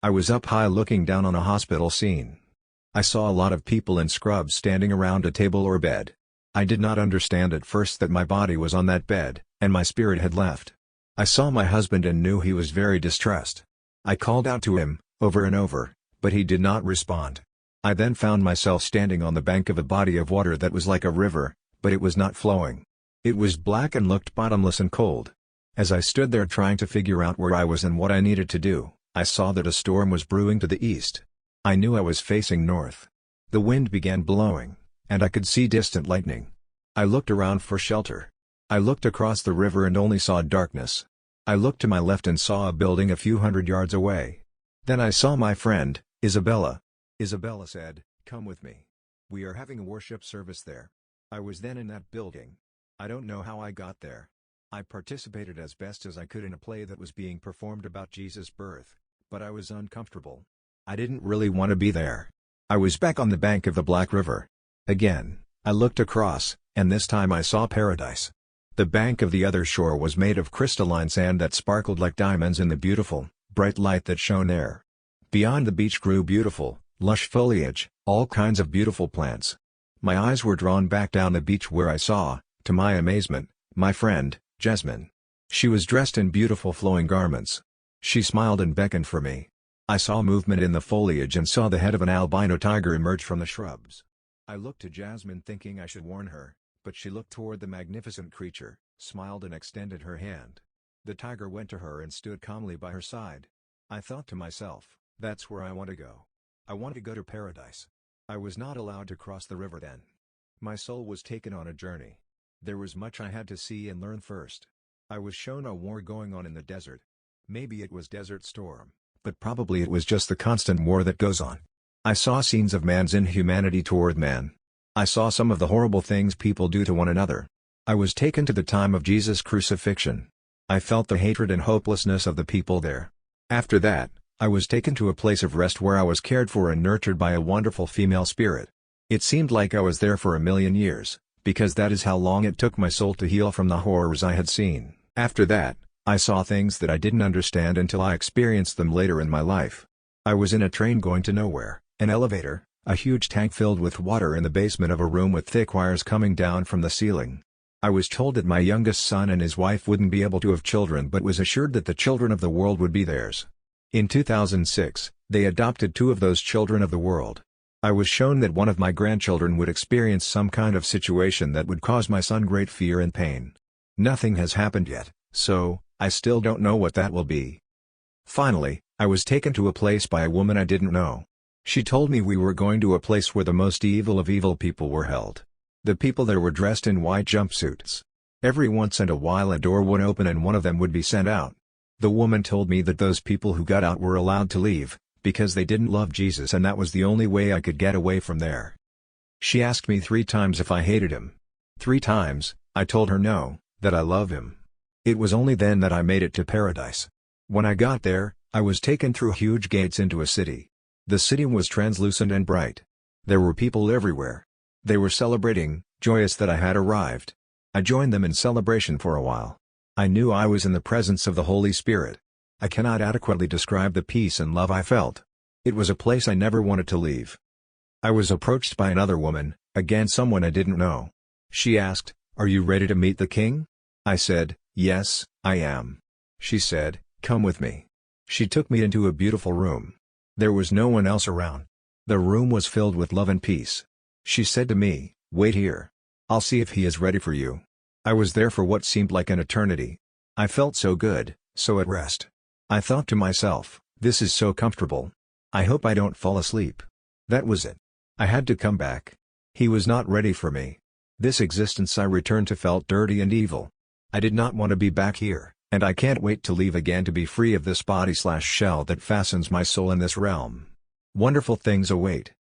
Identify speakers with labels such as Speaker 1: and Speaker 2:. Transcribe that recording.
Speaker 1: I was up high looking down on a hospital scene. I saw a lot of people in scrubs standing around a table or bed. I did not understand at first that my body was on that bed, and my spirit had left. I saw my husband and knew he was very distressed. I called out to him, over and over, but he did not respond. I then found myself standing on the bank of a body of water that was like a river, but it was not flowing. It was black and looked bottomless and cold. As I stood there trying to figure out where I was and what I needed to do, I saw that a storm was brewing to the east. I knew I was facing north. The wind began blowing, and I could see distant lightning. I looked around for shelter. I looked across the river and only saw darkness. I looked to my left and saw a building a few hundred yards away. Then I saw my friend, Isabella. Isabella said, "Come with me. We are having a worship service there." I was then in that building. I don't know how I got there. I participated as best as I could in a play that was being performed about Jesus' birth, but I was uncomfortable. I didn't really want to be there. I was back on the bank of the Black River. Again, I looked across, and this time I saw paradise. The bank of the other shore was made of crystalline sand that sparkled like diamonds in the beautiful, bright light that shone there. Beyond the beach grew beautiful, lush foliage, all kinds of beautiful plants. My eyes were drawn back down the beach where I saw, to my amazement, my friend, Jasmine. She was dressed in beautiful flowing garments. She smiled and beckoned for me. I saw movement in the foliage and saw the head of an albino tiger emerge from the shrubs. I looked to Jasmine thinking I should warn her, but she looked toward the magnificent creature, smiled and extended her hand. The tiger went to her and stood calmly by her side. I thought to myself, that's where I want to go. I want to go to paradise. I was not allowed to cross the river then. My soul was taken on a journey. There was much I had to see and learn first. I was shown a war going on in the desert. Maybe it was Desert Storm, but probably it was just the constant war that goes on. I saw scenes of man's inhumanity toward man. I saw some of the horrible things people do to one another. I was taken to the time of Jesus' crucifixion. I felt the hatred and hopelessness of the people there. After that, I was taken to a place of rest where I was cared for and nurtured by a wonderful female spirit. It seemed like I was there for 1,000,000 years, because that is how long it took my soul to heal from the horrors I had seen. After that, I saw things that I didn't understand until I experienced them later in my life. I was in a train going to nowhere, an elevator, a huge tank filled with water in the basement of a room with thick wires coming down from the ceiling. I was told that my youngest son and his wife wouldn't be able to have children but was assured that the children of the world would be theirs. In 2006, they adopted 2 of those children of the world. I was shown that one of my grandchildren would experience some kind of situation that would cause my son great fear and pain. Nothing has happened yet, so, I still don't know what that will be. Finally, I was taken to a place by a woman I didn't know. She told me we were going to a place where the most evil of evil people were held. The people there were dressed in white jumpsuits. Every once in a while a door would open and one of them would be sent out. The woman told me that those people who got out were allowed to leave, because they didn't love Jesus and that was the only way I could get away from there. She asked me 3 times if I hated him. 3 times, I told her no, that I love him. It was only then that I made it to paradise. When I got there, I was taken through huge gates into a city. The city was translucent and bright. There were people everywhere. They were celebrating, joyous that I had arrived. I joined them in celebration for a while. I knew I was in the presence of the Holy Spirit. I cannot adequately describe the peace and love I felt. It was a place I never wanted to leave. I was approached by another woman, again someone I didn't know. She asked, "Are you ready to meet the king?" I said, "Yes, I am." She said, "Come with me." She took me into a beautiful room. There was no one else around. The room was filled with love and peace. She said to me, "Wait here. I'll see if he is ready for you." I was there for what seemed like an eternity. I felt so good, so at rest. I thought to myself, this is so comfortable. I hope I don't fall asleep. That was it. I had to come back. He was not ready for me. This existence I returned to felt dirty and evil. I did not want to be back here, and I can't wait to leave again to be free of this body/shell that fastens my soul in this realm. Wonderful things await.